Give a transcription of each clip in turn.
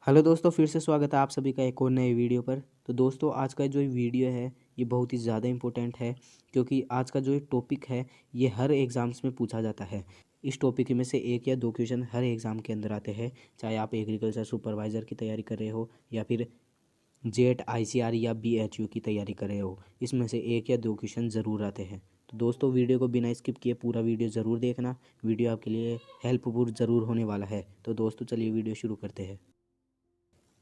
Hello दोस्तों, फिर से स्वागत है आप सभी का एक और नए वीडियो पर। तो दोस्तों, आज का जो वीडियो है ये बहुत ही ज़्यादा इम्पोर्टेंट है, क्योंकि आज का जो ये टॉपिक है ये हर एग्ज़ाम्स में पूछा जाता है। इस टॉपिक में से एक या दो क्वेश्चन हर एग्ज़ाम के अंदर आते हैं, चाहे आप एग्रीकल्चर सुपरवाइज़र की तैयारी कर रहे हो या फिर जेट ICR या BHU की तैयारी कर रहे हो। इसमें से एक या दो क्वेश्चन ज़रूर आते हैं। तो दोस्तों, वीडियो को बिना स्किप किए पूरा वीडियो ज़रूर देखना। वीडियो आपके लिए हेल्पफुल ज़रूर होने वाला है। तो दोस्तों, चलिए वीडियो शुरू करते हैं।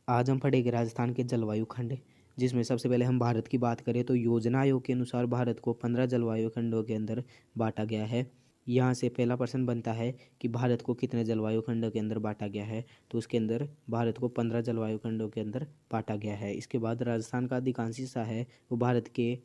आज हम पढ़ेंगे राजस्थान के जलवायु खंड, जिसमें सबसे पहले हम भारत की बात करें तो योजना आयोग के अनुसार भारत को 15 जलवायु खंडों के अंदर बांटा गया है। यहाँ से पहला प्रश्न बनता है कि भारत को कितने जलवायु खंडों के अंदर बांटा गया है, तो उसके अंदर भारत को 15 जलवायु खंडों के अंदर बांटा गया है। इसके बाद राजस्थान का अधिकांश हिस्सा है वो भारत के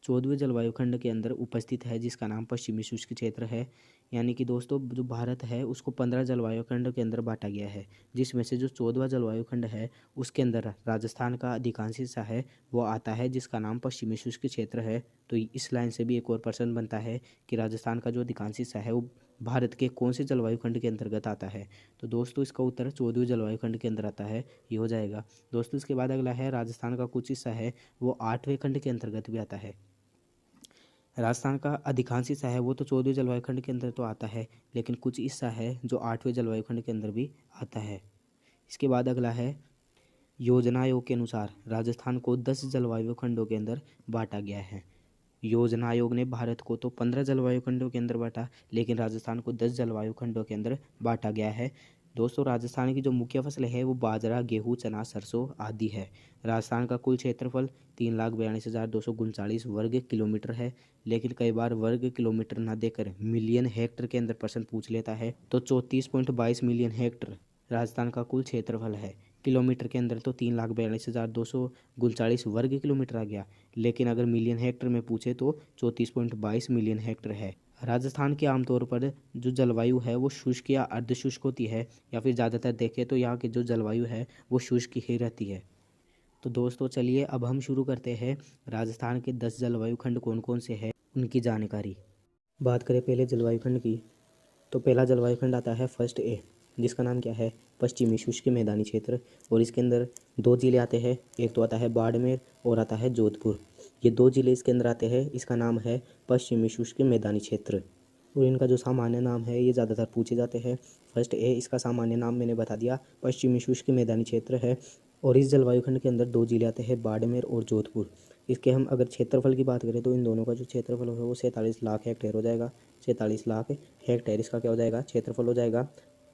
14वें जलवायु खंड के अंदर उपस्थित है, जिसका नाम पश्चिमी शुष्क क्षेत्र है। यानी कि दोस्तों, जो भारत है उसको 15 जलवायु खंड के अंदर बांटा गया है, जिसमें से जो 14वां जलवायु खंड है उसके अंदर राजस्थान का अधिकांश हिस्सा है वो आता है, जिसका नाम पश्चिमी शुष्क क्षेत्र है। तो इस लाइन से भी एक और प्रश्न बनता है कि राजस्थान का जो अधिकांश हिस्सा है वो भारत के कौन से जलवायु खंड के अंतर्गत आता है। तो दोस्तों, इसका उत्तर 14वें जलवायु खंड के अंदर आता है, ये हो जाएगा। दोस्तों, इसके बाद अगला है राजस्थान का कुछ हिस्सा है वो 8वें खंड के अंतर्गत भी आता है। राजस्थान का अधिकांश हिस्सा है वो तो 14वें जलवायु खंड के अंदर तो आता है, लेकिन कुछ हिस्सा है जो 8वें जलवायु खंड के अंदर भी आता है। इसके बाद अगला है योजना आयोग के अनुसार राजस्थान को 10 जलवायु खंडों के अंदर बांटा गया है। योजना आयोग ने भारत को तो 15 जलवायु खंडों के अंदर बांटा, लेकिन राजस्थान को 10 जलवायु खंडों के अंदर बांटा गया है। दोस्तों, राजस्थान की जो मुख्य फसल है वो बाजरा, गेहूँ, चना, सरसों आदि है। राजस्थान का कुल क्षेत्रफल 3,42,239 वर्ग किलोमीटर है, लेकिन कई बार वर्ग किलोमीटर न देकर मिलियन हेक्टर के अंदर प्रश्न पूछ लेता है। तो 34.22 मिलियन हेक्टर राजस्थान का कुल क्षेत्रफल है। किलोमीटर के अंदर तो 3,42,239 वर्ग किलोमीटर आ गया, लेकिन अगर मिलियन हेक्टर में पूछे तो 34.22 मिलियन हेक्टर है। राजस्थान के आमतौर पर जो जलवायु है वो शुष्क या अर्ध शुष्क होती है, या फिर ज़्यादातर देखें तो यहाँ की जो जलवायु है वो शुष्क ही रहती है। तो दोस्तों, चलिए अब हम शुरू करते हैं राजस्थान के 10 जलवायु खंड कौन कौन से हैं उनकी जानकारी। बात करें पहले जलवायु खंड की, तो पहला जलवायु खंड आता है फर्स्ट ए, जिसका नाम क्या है पश्चिमी शुष्क मैदानी क्षेत्र। और इसके अंदर दो जिले आते हैं, एक तो आता है बाड़मेर और आता है जोधपुर। ये दो जिले इसके अंदर आते हैं। इसका नाम है पश्चिमी शुष्क मैदानी क्षेत्र। और इनका जो सामान्य नाम है ये ज़्यादातर पूछे जाते हैं। फर्स्ट ए, इसका सामान्य नाम मैंने बता दिया, पश्चिमी शुष्क मैदानी क्षेत्र है। और इस जलवायु खंड के अंदर दो जिले आते हैं, बाड़मेर और जोधपुर। इसके हम अगर क्षेत्रफल की बात करें तो इन दोनों का जो क्षेत्रफल है वो 47 लाख हेक्टेयर हो जाएगा। 47 लाख हेक्टेयर इसका क्या हो जाएगा, क्षेत्रफल हो जाएगा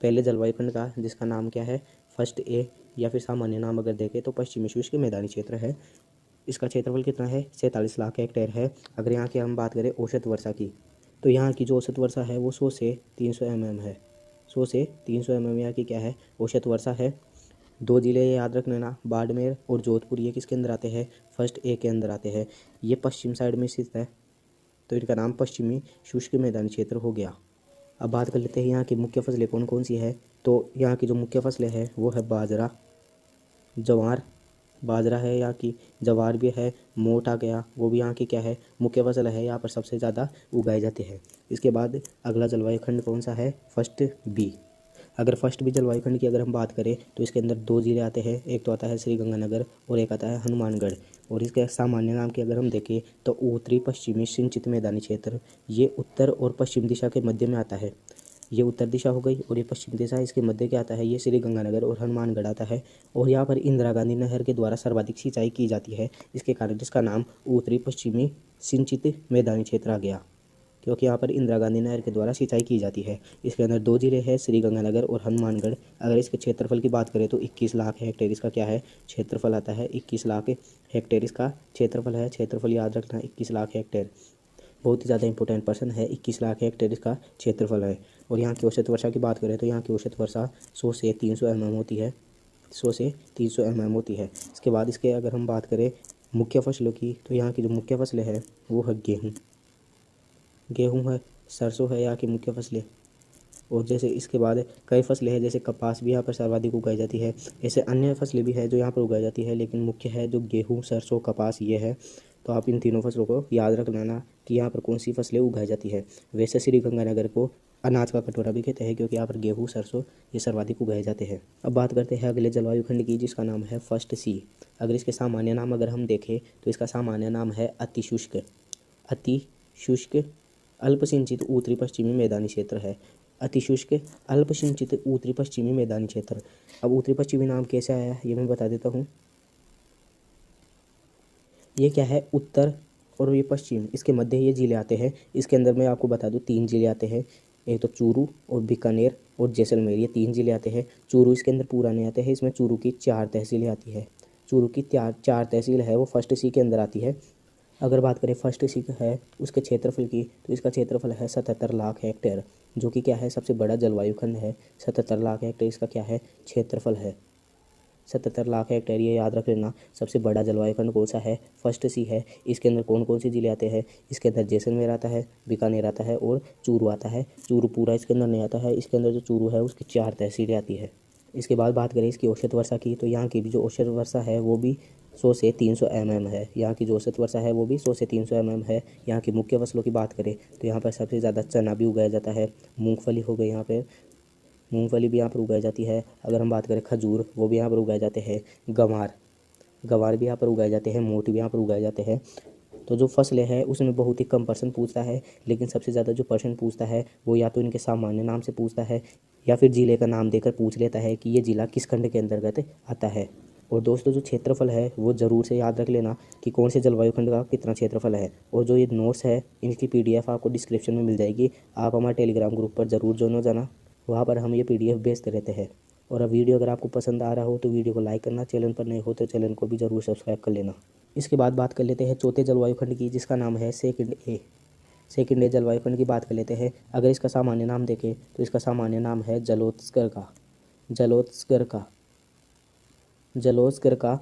पहले जलवायु खंड का, जिसका नाम क्या है फर्स्ट ए, या फिर सामान्य नाम अगर देखें तो पश्चिमी शुष्क मैदानी क्षेत्र है। इसका क्षेत्रफल कितना है, 47 लाख हेक्टेयर है। अगर यहाँ की हम बात करें औसत वर्षा की, तो यहाँ की जो औसत वर्षा है वो 100 से 300 mm है। 100 से 300 mm यहाँ की क्या है, औसत वर्षा है। दो जिले याद रख लेना, बाड़मेर और जोधपुर, ये किसके अंदर आते हैं, फर्स्ट ए के अंदर आते हैं। ये पश्चिम साइड में स्थित है, तो इनका नाम पश्चिमी शुष्क मैदानी क्षेत्र हो गया। अब बात कर लेते हैं यहाँ की मुख्य फसलें कौन कौन सी है। तो यहाँ की जो मुख्य फसलें हैं वो है बाजरा, ज्वार, बाजरा है यहाँ की, ज्वार भी है, मोट आ गया, वो भी यहाँ की क्या है मुख्य फसल है, यहाँ पर सबसे ज़्यादा उगाए जाते हैं। इसके बाद अगला जलवायु खंड कौन सा है, फर्स्ट बी। अगर फर्स्ट बी जलवायु खंड की अगर हम बात करें तो इसके अंदर दो जिले आते हैं, एक तो आता है श्रीगंगानगर और एक आता है हनुमानगढ़। और इसके सामान्य नाम की अगर हम देखें तो उत्तरी पश्चिमी सिंचित मैदानी क्षेत्र, ये उत्तर और पश्चिम दिशा के मध्य में आता है। ये उत्तर दिशा हो गई और ये पश्चिम दिशा, इसके मध्य क्या आता है, ये श्रीगंगानगर और हनुमानगढ़ आता है। और यहाँ पर इंदिरा गांधी नहर के द्वारा सर्वाधिक सिंचाई की जाती है, इसके कारण इसका नाम उत्तरी पश्चिमी सिंचित मैदानी क्षेत्र आ गया, क्योंकि यहाँ पर इंदिरा गांधी नहर के द्वारा सिंचाई की जाती है। इसके अंदर दो जिले हैं, श्रीगंगानगर और हनुमानगढ़। अगर इसके क्षेत्रफल की बात करें तो 21 लाख हेक्टेयर इसका क्या है, क्षेत्रफल आता है। 21 लाख हेक्टेयर इसका क्षेत्रफल है। क्षेत्रफल याद रखना, 21 लाख हेक्टेयर, बहुत ही ज़्यादा इंपॉर्टेंट पर्सन है। 21 लाख हेक्टेयर इसका क्षेत्रफल है। और यहाँ की औसत वर्षा की बात करें तो यहाँ की औसत वर्षा 100 से 300 mm होती है, 100 से 300 mm होती है। इसके बाद इसके अगर हम बात करें मुख्य फसलों की, तो यहाँ की जो मुख्य फसलें हैं वो है गेहूँ, गेहूँ है, सरसों है यहाँ की मुख्य फसलें। और जैसे इसके बाद कई फसलें हैं, जैसे कपास भी यहाँ पर सर्वाधिक उगाई जाती है। ऐसे अन्य फसलें भी है जो यहाँ पर उगाई जाती है, लेकिन मुख्य है जो गेहूँ, सरसों, कपास ये है। तो आप इन तीनों फसलों को याद रख लेना कि यहाँ पर कौन सी फसलें उगाई जाती है। वैसे श्रीगंगानगर को अनाज का कटोरा भी कहते हैं, क्योंकि यहाँ पर गेहूँ, सरसों ये सर्वाधिक उगाए जाते हैं। अब बात करते हैं अगले जलवायु खंड की, जिसका नाम है फर्स्ट सी। अगर इसके सामान्य नाम अगर हम देखें तो इसका सामान्य नाम है अतिशुष्क। अतिशुष्क अल्पसिंचित उत्तरी पश्चिमी मैदानी क्षेत्र है। अतिशुष्क अल्पसिंचित उत्तरी पश्चिमी मैदानी क्षेत्र। अब उत्तरी पश्चिमी नाम कैसे आया ये मैं बता देता हूँ। ये क्या है, उत्तर और ये पश्चिम, इसके मध्य ये जिले आते हैं। इसके अंदर मैं आपको बता दूं 3 जिले आते हैं, एक तो चूरू और बीकानेर और जैसलमेर, ये 3 जिले आते हैं। चूरू इसके अंदर पूरा नहीं आते हैं, इसमें चूरू की 4 तहसीलें आती है। चूरू की 4 तहसील है वो फर्स्ट सी के अंदर आती है। अगर बात करें फर्स्ट सी है उसके क्षेत्रफल की, तो इसका क्षेत्रफल है 77 लाख हेक्टेयर, जो कि क्या है, सबसे बड़ा जलवायु खंड है। 77 लाख हेक्टेयर इसका क्या है, क्षेत्रफल है। 77 लाख हेक्टेयर, ये याद रख लेना। सबसे बड़ा जलवायु खंड कौन सा है, फर्स्ट सी है। इसके अंदर कौन कौन से जिले आते हैं, इसके अंदर जैसलमेर आता है, बीकानेर आता है और चूरू आता है। चूरू पूरा इसके अंदर नहीं आता है, इसके अंदर जो चूरू है उसकी 4 तहसीलें आती है। इसके बाद बात करें इसकी औसत वर्षा की, तो यहाँ की भी जो औसत वर्षा है वो भी 100 से 300 mm है। यहाँ की जो औसत वर्षा है वो भी 100 से 300 mm है। यहाँ की मुख्य फसलों की बात करें तो यहाँ पर सबसे ज़्यादा चना भी उगाया जाता है, मूंगफली हो गई, यहाँ पे मूंगफली भी यहाँ पर उगाई जाती है। अगर हम बात करें खजूर, वो भी यहाँ पर उगाए जाते हैं। गंवार भी यहाँ पर उगाए जाते हैं, मोती भी यहाँ पर उगाए जाते हैं। तो जो फसलें हैं उसमें बहुत ही कम पर्सन पूछता है, लेकिन सबसे ज़्यादा जो पर्सन पूछता है वो या तो इनके सामान्य नाम से पूछता है या फिर जिले का नाम देकर पूछ लेता है कि ये ज़िला किस खंड के अंतर्गत आता है। और दोस्तों जो क्षेत्रफल है वो ज़रूर से याद रख लेना कि कौन से जलवायु खंड का कितना क्षेत्रफल है। और जो ये नोट्स है इनकी PDF आपको डिस्क्रिप्शन में मिल जाएगी। आप हमारे टेलीग्राम ग्रुप पर ज़रूर ज्वाइन हो जाना, वहाँ पर हम ये PDF भेजते रहते हैं। और अब वीडियो अगर आपको पसंद आ रहा हो तो वीडियो को लाइक करना, चैनल पर नए हो तो चैनल को भी ज़रूर सब्सक्राइब कर लेना। इसके बाद बात कर लेते हैं चौथे जलवायु खंड की, जिसका नाम है सेकंड ए जलवायु खंड की बात कर लेते हैं। अगर इसका सामान्य नाम देखें तो इसका सामान्य नाम है जलोत्स्कर का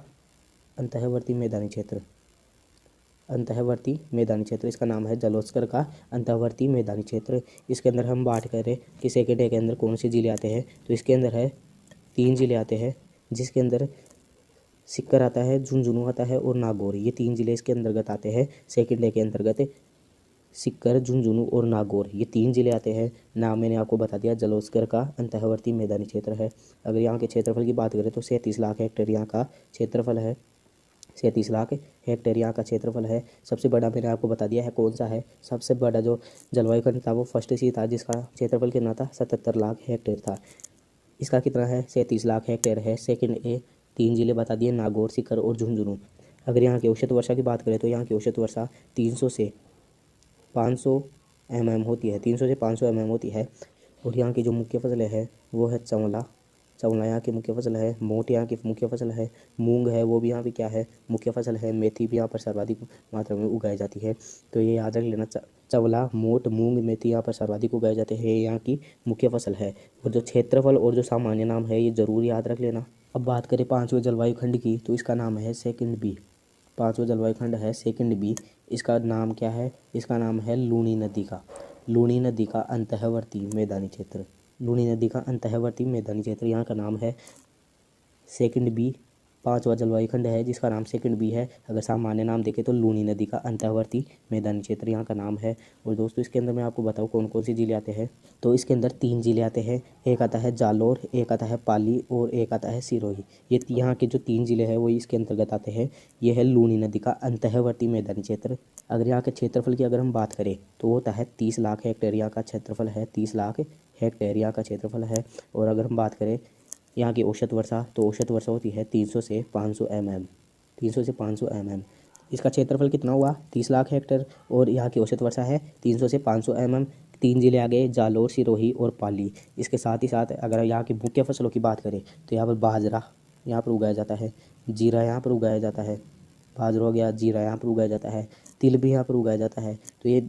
अंतःवर्ती मैदानी क्षेत्र। इसका नाम है जलोत्स्कर का अंतःवर्ती मैदानी क्षेत्र। इसके अंदर हम बात करें कि सेकंड ए के अंदर कौन से जिले आते हैं, तो इसके अंदर है 3 जिले आते हैं, जिसके अंदर सिक्कर आता है, झुंझुनू आता है और नागौर, ये 3 जिले इसके अंतर्गत आते हैं। सेकंड ए के अंतर्गत सिक्कर, झुंझुनू और नागौर, ये 3 जिले आते हैं। नाम मैंने आपको बता दिया, जलोस्कर का अंतःवर्ती मैदानी क्षेत्र है। अगर यहाँ के क्षेत्रफल की बात करें तो 37 लाख हेक्टेयर यहाँ का क्षेत्रफल है। 37 लाख हेक्टेयर यहाँ का क्षेत्रफल है। सबसे बड़ा मैंने आपको बता दिया है कौन सा है। सबसे बड़ा जो जलवायु खंड था वो फर्स्ट सी था, जिसका क्षेत्रफल कितना था, 77 लाख हेक्टेयर था। इसका कितना है, 37 लाख हेक्टेयर है। सेकंड ए 3 जिले बता दिए, नागौर, सिक्कर और झुंझुनू। अगर यहाँ की औसत वर्षा की बात करें तो यहाँ की औसत वर्षा 300 से 500 mm होती है, 300 से 500 mm होती है। और यहाँ की जो मुख्य फसलें है वो है चंवला यहाँ की मुख्य फसल है। मोट यहाँ की मुख्य फसल है। मूंग है वो भी यहाँ पे क्या है, मुख्य फसल है। मेथी भी यहाँ पर सर्वाधिक मात्रा में उगाई जाती है। तो ये याद रख लेना, चंवला, मोट, मूंग, मेथी यहाँ पर सर्वाधिक उगाए जाते हैं, यहाँ की मुख्य फसल है। और जो क्षेत्रफल और जो सामान्य नाम है ये ज़रूर याद रख लेना। अब बात करें 5वें जलवायु खंड की, तो इसका नाम है सेकंड बी। 5वां जलवायु खंड है सेकंड बी। इसका नाम क्या है, इसका नाम है लूनी नदी का अंतःवर्ती मैदानी क्षेत्र। यहाँ का नाम है सेकंड बी। 5वां जलवायु खंड है जिसका नाम सेकंड बी है। अगर सामान्य नाम देखें तो लूनी नदी का अंतःवर्ती मैदानी क्षेत्र यहाँ का नाम है। और दोस्तों इसके अंदर मैं आपको बताऊँ कौन कौन से जिले आते हैं, तो इसके अंदर 3 जिले आते हैं। एक आता है जालौर, एक आता है पाली और एक आता है सिरोही। ये यहाँ के जो 3 जिले हैं वो इसके अंतर्गत आते हैं। ये है लूनी नदी का अंतःवर्ती मैदानी क्षेत्र। अगर यहाँ के क्षेत्रफल की अगर हम बात करें तो वो होता है 30 लाख हेक्टेयर यहाँ का क्षेत्रफल है। 30 लाख हेक्टेयर यहाँ का क्षेत्रफल है। और अगर हम बात करें यहाँ की औसत वर्षा, तो औसत वर्षा होती है 300 से 500 mm। इसका क्षेत्रफल कितना हुआ, 30 लाख हेक्टेयर, और यहाँ की औसत वर्षा है 300 से 500 mm। 3 जिले आ गए, जालौर, सिरोही और पाली। इसके साथ ही साथ अगर यहाँ की मुख्य फसलों की बात करें तो यहाँ पर बाजरा यहाँ पर उगाया जाता है, जीरा यहाँ पर उगाया जाता है, बाजरा हो गया, जीरा यहाँ पर उगाया जाता है, तिल भी यहाँ पर उगाया जाता है। तो ये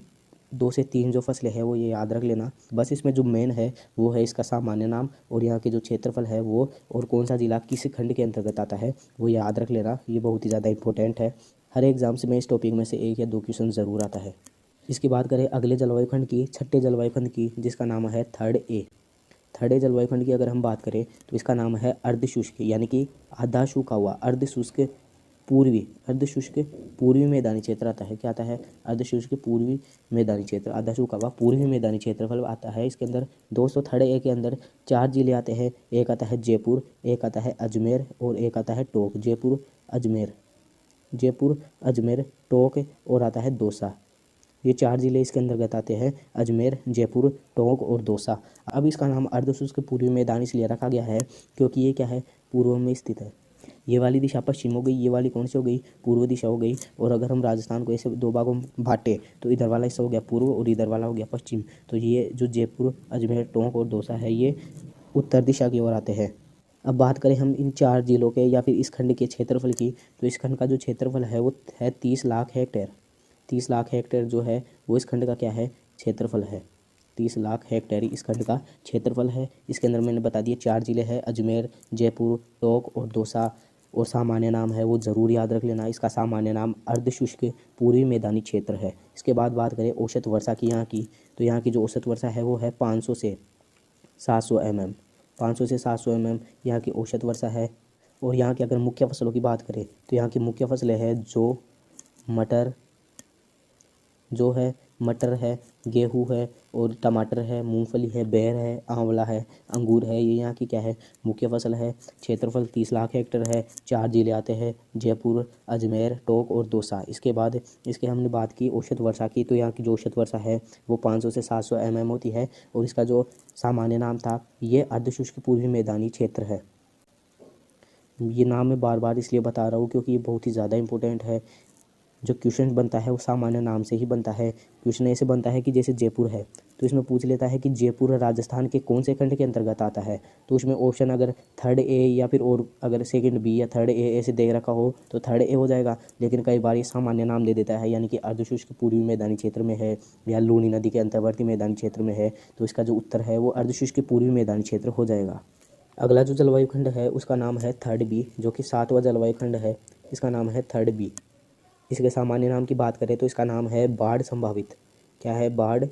2 से 3 जो फसलें हैं वो ये याद रख लेना। बस इसमें जो मेन है वो है इसका सामान्य नाम और यहाँ के जो क्षेत्रफल है वो, और कौन सा जिला किस खंड के अंतर्गत आता है वो याद रख लेना। ये बहुत ही ज़्यादा इंपॉर्टेंट है। हर एग्जाम से में इस टॉपिक में से 1 या 2 क्वेश्चन ज़रूर आता है। इसकी बात करें अगले जलवायु खंड की, 6ठे जलवायु खंड की, जिसका नाम है थर्ड ए जलवायु खंड की अगर हम बात करें तो इसका नाम है अर्धशुष्क, यानी कि आधा सूखा हुआ, अर्धशुष्क पूर्वी अर्धशुष्क पूर्वी मैदानी क्षेत्र आता है। क्या आता है? अर्धशुष्क पूर्वी मैदानी क्षेत्र। आधा सूखा हुआ पूर्वी मैदानी क्षेत्रफल आता है। इसके अंदर दोस्तों थर्ड ए के अंदर 4 जिले आते हैं। एक आता है जयपुर, एक आता है अजमेर और एक आता है टोंक। जयपुर अजमेर टोंक और आता है दौसा। ये 4 जिले इसके अंतर्गत आते हैं, अजमेर, जयपुर, टोंक और दौसा। अब इसका नाम अर्धशुष्क पूर्वी मैदान इसलिए रखा गया है क्योंकि ये क्या है? पूर्व में स्थित है। ये वाली दिशा पश्चिम हो गई, ये वाली कौन सी हो गई? पूर्व दिशा हो गई। और अगर हम राजस्थान को ऐसे 2 भागों में बांटे तो इधर वाला हिस्सा हो गया पूर्व और इधर वाला हो गया पश्चिम। तो ये जो जयपुर, अजमेर, टोंक और दौसा है ये उत्तर दिशा की ओर आते हैं। अब बात करें हम इन 4 जिलों के या फिर इस खंड के क्षेत्रफल की, तो इस खंड का जो क्षेत्रफल है वो है 30 लाख हेक्टेयर। 30 लाख हेक्टेयर जो है वो इस खंड का क्या है? क्षेत्रफल है। 30 लाख हेक्टेयर इस खंड का क्षेत्रफल है। इसके अंदर मैंने बता दिया 4 जिले हैं, अजमेर, जयपुर, टोंक और दौसा। और सामान्य नाम है वो ज़रूर याद रख लेना। इसका सामान्य नाम अर्धशुष्क पूर्वी मैदानी क्षेत्र है। इसके बाद बात करें औसत वर्षा की यहाँ की, तो यहाँ की जो औसत वर्षा है वो है 500 से 700 mm। 500 से 700 mm यहाँ की औसत वर्षा है। और यहाँ की अगर मुख्य फसलों की बात करें तो यहाँ की मुख्य फसलें हैं मटर है, गेहूँ है और टमाटर है, मूंगफली है, बेर है, आंवला है, अंगूर है। ये यहाँ की क्या है? मुख्य फसल है। क्षेत्रफल 30 लाख हेक्टेयर है। 4 जिले आते हैं, जयपुर, अजमेर, टोंक और दौसा। इसके बाद इसके हमने बात की औसत वर्षा की, तो यहाँ की जो औसत वर्षा है वो 500 से 700 mm होती है। और इसका जो सामान्य नाम था ये अर्धशुष्क पूर्वी मैदानी क्षेत्र है। ये नाम मैं बार बार इसलिए बता रहा हूँ क्योंकि ये बहुत ही ज़्यादा इंपॉर्टेंट है। जो क्वेश्चन बनता है वो सामान्य नाम से ही बनता है। क्वेश्चन ऐसे बनता है कि जैसे जयपुर है तो इसमें पूछ लेता है कि जयपुर राजस्थान के कौन से खंड के अंतर्गत आता है, तो उसमें ऑप्शन अगर थर्ड ए या फिर और अगर सेकंड बी या थर्ड ए ऐसे दे रखा हो तो थर्ड ए हो जाएगा। लेकिन कई बार ये सामान्य नाम दे देता है, यानी कि अर्धशुष्क पूर्वी मैदानी क्षेत्र में है या लूनी नदी के अंतर्वर्ती मैदानी क्षेत्र में है, तो इसका जो उत्तर है वो अर्धशुष्क पूर्वी मैदानी क्षेत्र हो जाएगा। अगला जो जलवायु खंड है उसका नाम है थर्ड बी, जो कि 7वां जलवायु खंड है। इसका नाम है थर्ड बी। इसके सामान्य नाम की बात करें तो इसका नाम है बाढ़ संभावित। क्या है? बाढ़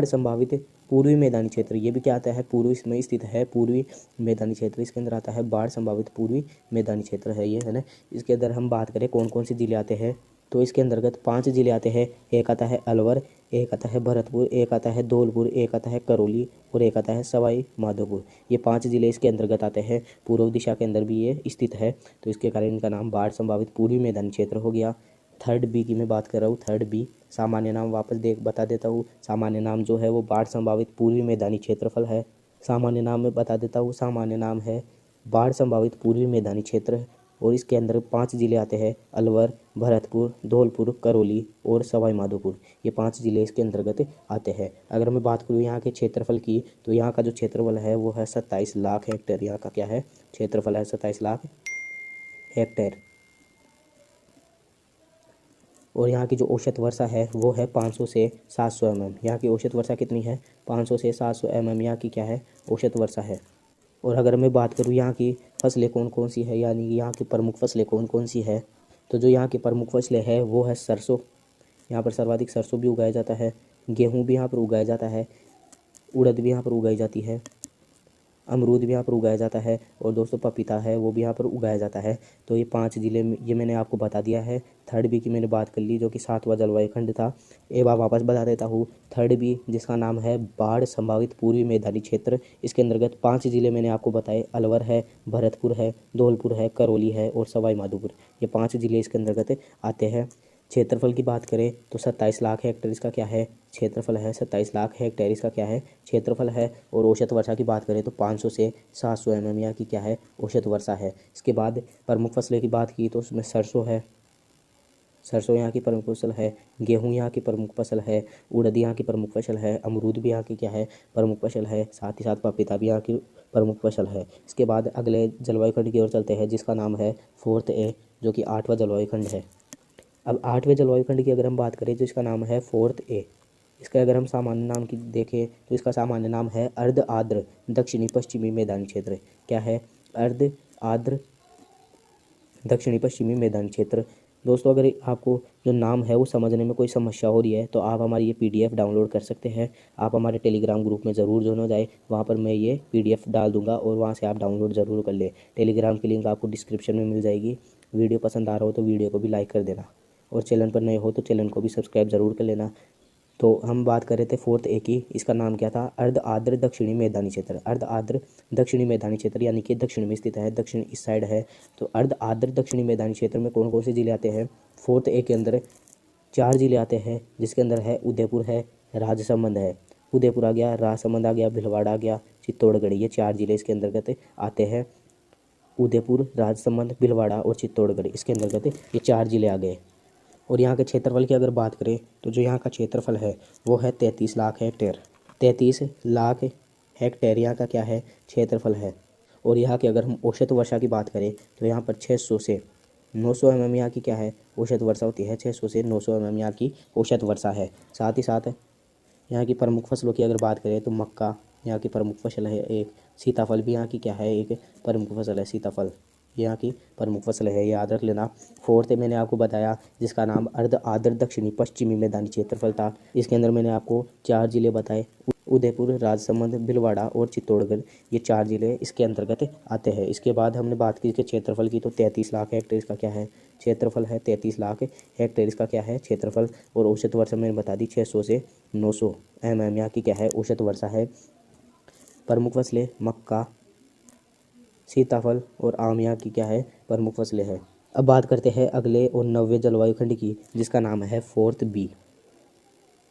संभावित पूर्वी मैदानी क्षेत्र। ये भी क्या आता है? पूर्वी में स्थित है पूर्वी मैदानी क्षेत्र। इसके अंदर आता है बाढ़ संभावित पूर्वी मैदानी क्षेत्र है ये, है ना। इसके अंदर हम बात करें कौन कौन से जिले आते हैं, तो इसके अंतर्गत 5 जिले आते हैं। एक आता है अलवर, एक आता है भरतपुर, एक आता है धौलपुर, एक आता है करौली और एक आता है सवाई माधोपुर। ये 5 जिले इसके अंतर्गत आते हैं। पूर्व दिशा के अंदर भी ये स्थित है, तो इसके कारण इनका नाम बाढ़ संभावित पूर्वी मैदानी क्षेत्र हो गया। थर्ड बी की मैं बात कर रहा हूँ। थर्ड बी सामान्य नाम वापस बता देता हूँ। सामान्य नाम जो है वो बाढ़ संभावित पूर्वी मैदानी क्षेत्रफल है। सामान्य नाम में बता देता हूँ। सामान्य नाम है बाढ़ संभावित पूर्वी मैदानी क्षेत्र। और इसके अंदर 5 जिले आते हैं, अलवर, भरतपुर, धौलपुर, करौली और सवाई माधोपुर। ये 5 जिले इसके अंतर्गत आते हैं। अगर मैं बात करूँ यहाँ के क्षेत्रफल की, तो यहाँ का जो क्षेत्रफल है वो है 27 लाख हेक्टेयर। यहाँ का क्या है? क्षेत्रफल है 27 लाख हेक्टेयर। और यहाँ की जो औसत वर्षा है वो है 500 से 700 mm। यहाँ की औसत वर्षा कितनी है? 500 से 700 mm यहाँ की क्या है? औसत वर्षा है। और अगर मैं बात करूँ यहाँ की फसलें कौन कौन सी है, यानी कि यहाँ की प्रमुख फसलें कौन कौन सी है, तो जो यहाँ की प्रमुख फसलें हैं वो है सरसों। यहाँ पर सर्वाधिक सरसों भी उगाया जाता है। गेहूँ भी यहाँ पर उगाया जाता है। उड़द भी यहाँ पर उगाई जाती है। अमरूद भी यहाँ पर उगाया जाता है। और दोस्तों पपीता है वो भी यहाँ पर उगाया जाता है। तो ये 5 जिले ये मैंने आपको बता दिया है। थर्ड बी की मैंने बात कर ली जो कि 7वां जलवायु खंड था। एक बार वापस बता देता हूँ। थर्ड बी जिसका नाम है बाढ़ संभावित पूर्वी मैदानी क्षेत्र। इसके अंतर्गत 5 जिले मैंने आपको बताए, अलवर है, भरतपुर है, धौलपुर है, करौली है और सवाई माधोपुर। ये 5 जिले इसके अंतर्गत आते हैं। क्षेत्रफल की बात करें तो 27 लाख हेक्टेयर इसका क्या है? क्षेत्रफल है। 27 लाख हेक्टेयर इसका क्या है? क्षेत्रफल है। और औसत वर्षा की बात करें तो 500 से 700 mm यहाँ की क्या है? औसत वर्षा है। इसके बाद प्रमुख फसलें की बात की तो उसमें सरसों है। सरसों यहाँ की प्रमुख फसल है। गेहूँ यहाँ की प्रमुख फसल है। उड़द यहाँ की प्रमुख फसल है। अमरूद भी यहाँ की क्या है? प्रमुख फसल है। साथ ही साथ पपीता भी यहाँ की प्रमुख फसल है। इसके बाद अगले जलवायु खंड की ओर चलते हैं जिसका नाम है फोर्थ ए, जो कि 8वां जलवायु खंड है। अब 8वें जलवायु खंड की अगर हम बात करें तो इसका नाम है फोर्थ ए। इसका अगर हम सामान्य नाम की देखें तो इसका सामान्य नाम है अर्ध आर्द्र दक्षिणी पश्चिमी मैदानी क्षेत्र। क्या है? अर्ध आर्द्र दक्षिणी पश्चिमी मैदानी क्षेत्र। दोस्तों अगर आपको जो नाम है वो समझने में कोई समस्या हो रही है तो आप हमारी ये PDF डाउनलोड कर सकते हैं। आप हमारे टेलीग्राम ग्रुप में ज़रूर ज्वाइन हो जाए, वहाँ पर मैं ये PDF डाल दूंगा और वहाँ से आप डाउनलोड ज़रूर कर लें। टेलीग्राम की लिंक आपको डिस्क्रिप्शन में मिल जाएगी। वीडियो पसंद आ रहा हो तो वीडियो को भी लाइक कर देना और चैनल पर नए हो तो चैनल को भी सब्सक्राइब ज़रूर कर लेना। तो हम बात कर रहे थे 4th ए की। इसका नाम क्या था? अर्ध आर्द्र दक्षिणी मैदानी क्षेत्र। अर्ध आर्द्र दक्षिणी मैदानी क्षेत्र यानी कि दक्षिण में स्थित है, दक्षिण इस साइड है। तो अर्ध आर्द्र दक्षिणी मैदानी क्षेत्र में कौन कौन से जिले आते हैं? 4th ए के अंदर 4 जिले आते हैं, जिसके अंदर है उदयपुर है, राजसमंद है। उदयपुर आ गया, राजसमंद आ गया, भीलवाड़ा आ गया, चित्तौड़गढ़। ये 4 जिले इसके अंतर्गत आते हैं। उदयपुर, राजसमंद, भीलवाड़ा और चित्तौड़गढ़, इसके अंतर्गत ये 4 जिले आ गए। और यहाँ के क्षेत्रफल की अगर बात करें तो जो यहाँ का क्षेत्रफल है वो है 33 लाख हेक्टेयर। 33 लाख हेक्टेयर यहाँ का क्या है? क्षेत्रफल है। और यहाँ की अगर हम औसत वर्षा की बात करें तो यहाँ पर 600 से 900 mm यहाँ की क्या है? औसत वर्षा होती है। 600 से 900 mm यहाँ की औसत वर्षा है। साथ ही साथ यहाँ की प्रमुख फसलों की अगर बात करें तो मक्का यहाँ की प्रमुख फसल है एक। सीताफल भी यहाँ की क्या है? एक प्रमुख फसल है, सीताफल यहाँ की प्रमुख फसल है, याद रख लेना। 4th मैंने आपको बताया जिसका नाम अर्ध आर्द्र दक्षिणी पश्चिमी मैदानी क्षेत्रफल था। इसके अंदर मैंने आपको 4 जिले बताए, उदयपुर, राजसमंद, भीलवाड़ा और चित्तौड़गढ़। ये 4 जिले इसके अंतर्गत आते हैं। इसके बाद हमने बात की इसके क्षेत्रफल की तो 33 लाख हेक्टेयर इसका क्या है? क्षेत्रफल है। 33 लाख हेक्टेयर इसका क्या है? क्षेत्रफल। और औसत वर्षा मैंने बता दी 600 से 900 mm यहाँ की क्या है? औसत वर्षा है। प्रमुख फसलें मक्का, सीताफल और आम यहाँ की क्या है? प्रमुख फसलें हैं। अब बात करते हैं अगले और 9वें जलवायु खंड की, जिसका नाम है 4th बी।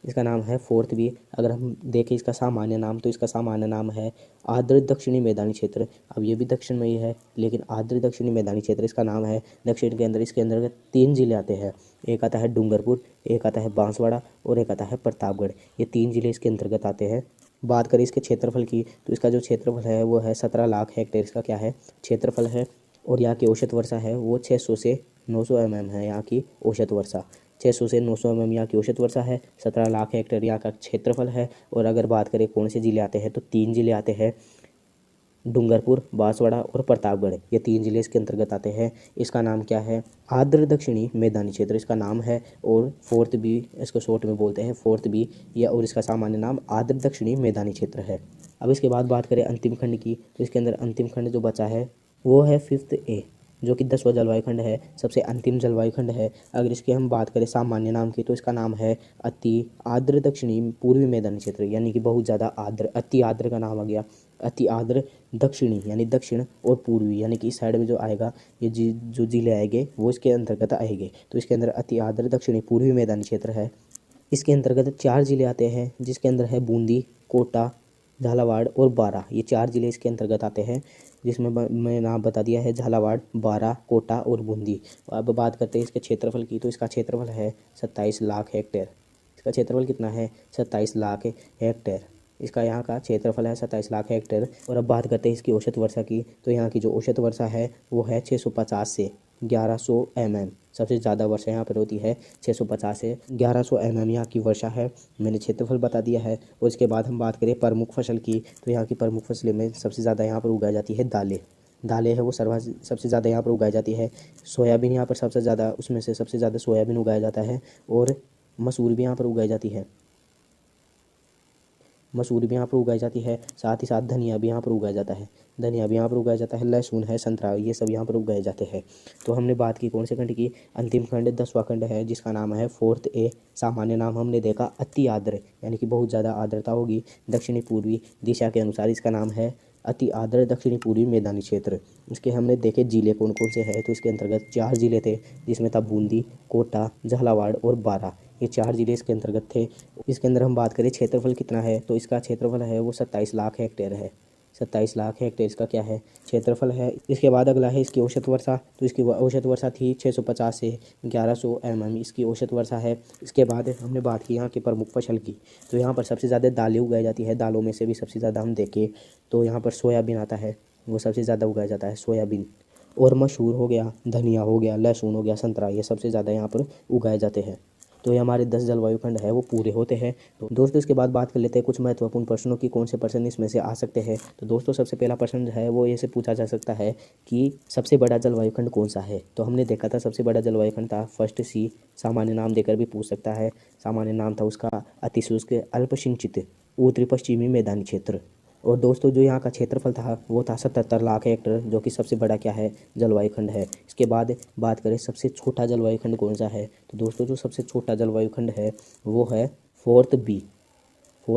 इसका नाम है 4th बी। अगर हम देखें इसका सामान्य नाम तो इसका सामान्य नाम है आर्द्र दक्षिणी मैदानी क्षेत्र। अब ये भी दक्षिण में ही है लेकिन आर्द्र दक्षिणी मैदानी क्षेत्र इसका नाम है। दक्षिण के अंदर इसके अंदर 3 जिले आते हैं। एक आता है डूंगरपुर, एक आता है बांसवाड़ा और एक आता है प्रतापगढ़। ये 3 जिले इसके अंतर्गत आते हैं। बात करें इसके क्षेत्रफल की तो इसका जो क्षेत्रफल है वो है 17 लाख हेक्टेयर इसका क्या है? क्षेत्रफल है। और यहाँ की औसत वर्षा है वो 600 से 900 mm है यहाँ की औसत वर्षा। 600 से 900 mm यहाँ की औसत वर्षा है। 17 लाख हेक्टेयर यहाँ का क्षेत्रफल है। और अगर बात करें कौन से जिले आते हैं तो 3 जिले आते हैं, डूंगरपुर, बांसवाड़ा और प्रतापगढ़। ये 3 जिले इसके अंतर्गत आते हैं। इसका नाम क्या है? आर्द्र दक्षिणी मैदानी क्षेत्र इसका नाम है। और 4th बी इसको शॉर्ट में बोलते हैं 4th बी या और इसका सामान्य नाम आर्द्र दक्षिणी मैदानी क्षेत्र है। अब इसके बाद बात करें अंतिम खंड की तो इसके अंदर अंतिम खंड जो बचा है वो है 5th ए, जो कि 10वां जलवायु खंड है, सबसे अंतिम जलवायु खंड है। अगर इसकी हम बात करें सामान्य नाम की तो इसका नाम है अति आर्द्र दक्षिणी पूर्वी मैदानी क्षेत्र, यानी कि बहुत ज़्यादा आर्द्र। अति आर्द्र का नाम आ गया। अति आर्द्र दक्षिणी यानी दक्षिण और पूर्वी यानी कि इस साइड में जो आएगा ये जो जिले आएंगे वो इसके अंतर्गत आएंगे। तो इसके अंदर अति आर्द्र दक्षिणी पूर्वी मैदानी क्षेत्र है। इसके अंतर्गत 4 जिले आते हैं जिसके अंदर है बूंदी, कोटा, झालावाड़ और बारा। ये 4 जिले इसके अंतर्गत आते हैं जिसमें मैं नाम बता दिया है झालावाड़, बारा, कोटा और बूंदी। अब बात करते हैं इसके क्षेत्रफल की तो इसका क्षेत्रफल है 27 लाख हेक्टेयर। इसका क्षेत्रफल कितना है? 27 लाख हेक्टेयर इसका यहाँ का क्षेत्रफल है, 27 लाख हेक्टेयर। और अब बात करते हैं इसकी औसत वर्षा की तो यहाँ की जो औसत वर्षा है वो है 650 से 1100 mm। सबसे ज़्यादा वर्षा यहाँ पर होती है 650 से 1100 mm यहाँ की वर्षा है। मैंने क्षेत्रफल बता दिया है। और इसके बाद हम बात करें प्रमुख फसल की तो यहाँ की प्रमुख फसलें में सबसे ज़्यादा यहाँ पर उगाई जाती है दालें। दालें है वो सबसे ज़्यादा यहाँ पर उगाई जाती है। सोयाबीन यहाँ पर सबसे ज़्यादा, उसमें से सबसे ज़्यादा सोयाबीन उगाया जाता है। और मसूर भी यहाँ पर उगाई जाती है। मसूर भी यहाँ पर उगाई जाती है। साथ ही साथ धनिया भी यहाँ पर उगाया जाता है। धनिया भी यहाँ पर उगाया जाता है। लहसुन है, संतरा, ये सब यहाँ पर उगाए जाते हैं। तो हमने बात की कौन से खंड की? अंतिम खंड 10वां खंड है जिसका नाम है 4th ए। सामान्य नाम हमने देखा अति आर्द्र यानी कि बहुत ज़्यादा आर्द्रता होगी दक्षिणी पूर्वी दिशा के अनुसार। इसका नाम है अति आर्द्र दक्षिणी पूर्वी मैदानी क्षेत्र। इसके हमने देखे जिले कौन कौन से हैं तो इसके अंतर्गत 4 जिले थे जिसमें था बूंदी, कोटा, झालावाड़ और बारा। ये 4 जिले इसके अंतर्गत थे। इसके अंदर हम बात करें क्षेत्रफल कितना है तो इसका क्षेत्रफल है वो 27 लाख हेक्टेयर है। 27 लाख हेक्टेयर इसका क्या है? क्षेत्रफल है। इसके बाद अगला है इसकी औसत वर्षा तो इसकी औसत वर्षा थी 650 से 1100 mm इसकी औसत वर्षा है। इसके बाद हमने बात की यहाँ की प्रमुख फसल की तो यहाँ पर सबसे ज़्यादा दालें उगाई जाती है। दालों में से भी सबसे ज़्यादा हम देखें तो यहाँ पर सोयाबीन आता है, वो सबसे ज़्यादा उगाया जाता है सोयाबीन। और मशहूर हो गया, धनिया हो गया, लहसुन हो गया, संतरा, ये सबसे ज़्यादा यहाँ पर उगाए जाते हैं। तो ये हमारे 10 जलवायु खंड है वो पूरे होते हैं। तो दोस्तों इसके बाद बात कर लेते हैं कुछ महत्वपूर्ण प्रश्नों की, कौन से प्रश्न इसमें से आ सकते हैं। तो दोस्तों सबसे पहला प्रश्न जो है वो ऐसे पूछा जा सकता है कि सबसे बड़ा जलवायु खंड कौन सा है। तो हमने देखा था सबसे बड़ा जलवायु खंड था फर्स्ट सी, सामान्य नाम देकर भी पूछ सकता है। सामान्य नाम था उसका अतिशुष्क अल्पसिंचित उत्तरी पश्चिमी मैदानी क्षेत्र। और दोस्तों जो यहाँ का क्षेत्रफल था वो था 77 लाख हेक्टेयर, जो कि सबसे बड़ा क्या है जलवायु खंड है। इसके बाद बात करें सबसे छोटा जलवायु खंड कौन सा है। तो दोस्तों जो सबसे छोटा जलवायु खंड है वो है फोर्थ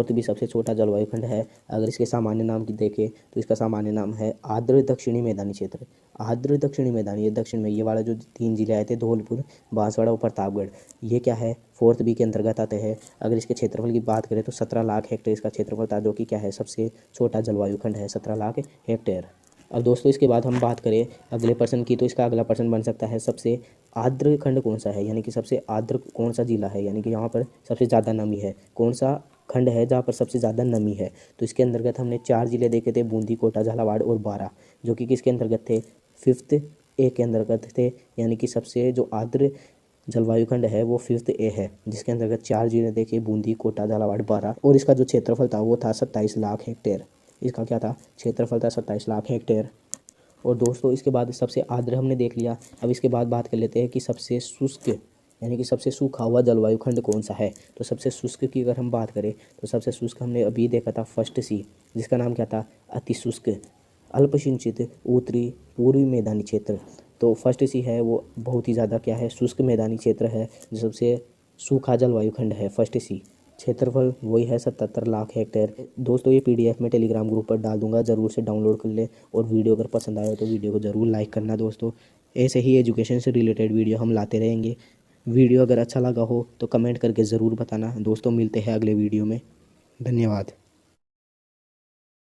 बी सबसे छोटा जलवायु खंड है। अगर इसके सामान्य नाम की देखें तो इसका सामान्य नाम है आर्द्र दक्षिणी मैदानी क्षेत्र। आर्द्र दक्षिणी मैदानी, ये दक्षिण में ये वाला जो 3 जिले आए थे धौलपुर, बांसवाड़ा और प्रतापगढ़, ये क्या है फोर्थ बी के अंतर्गत आते हैं। अगर इसके क्षेत्रफल की बात करें तो 17 लाख हेक्टेयर इसका क्षेत्रफल था, जो कि क्या है सबसे छोटा जलवायु खंड है, 17 लाख हेक्टेयर। अब दोस्तों इसके बाद हम बात करें अगले प्रश्न की, तो इसका अगला प्रश्न बन सकता है सबसे आर्द्र खंड कौन सा है, यानी कि सबसे आर्द्र कौन सा जिला है, यानी कि यहाँ पर सबसे ज़्यादा नमी है, कौन सा खंड है जहाँ पर सबसे ज़्यादा नमी है। तो इसके अंतर्गत हमने 4 जिले देखे थे, बूंदी, कोटा, झालावाड़ और बारा, जो कि किसके अंतर्गत थे, फिफ्थ ए के अंतर्गत थे। यानी कि सबसे जो आर्द्र जलवायु खंड है वो फिफ्थ ए है, जिसके अंतर्गत 4 जिले देखे, बूंदी, कोटा, झालावाड़, बारा, और इसका जो क्षेत्रफल था वो था 27 लाख हेक्टेयर। इसका क्या था क्षेत्रफल था 27 लाख हेक्टेयर। और दोस्तों इसके बाद सबसे आर्द्र हमने देख लिया। अब इसके बाद बात कर लेते हैं कि सबसे शुष्क यानी कि सबसे सूखा हुआ जलवायु खंड कौन सा है। तो सबसे शुष्क की अगर हम बात करें तो सबसे शुष्क हमने अभी देखा था फर्स्ट सी, जिसका नाम क्या था अतिशुष्क अल्पसिंचित उत्तरी पूर्वी मैदानी क्षेत्र। तो फर्स्ट सी है वो बहुत ही ज़्यादा क्या है शुष्क मैदानी क्षेत्र है, जो सबसे सूखा जलवायु खंड है फर्स्ट सी। क्षेत्रफल वही है 77 लाख हेक्टेयर। दोस्तों ये PDF में टेलीग्राम ग्रुप पर डाल दूंगा, ज़रूर से डाउनलोड कर ले। और वीडियो अगर पसंद आए तो वीडियो को ज़रूर लाइक करना दोस्तों। ऐसे ही एजुकेशन से रिलेटेड वीडियो हम लाते रहेंगे। वीडियो अगर अच्छा लगा हो तो कमेंट करके ज़रूर बताना दोस्तों। मिलते हैं अगले वीडियो में, धन्यवाद।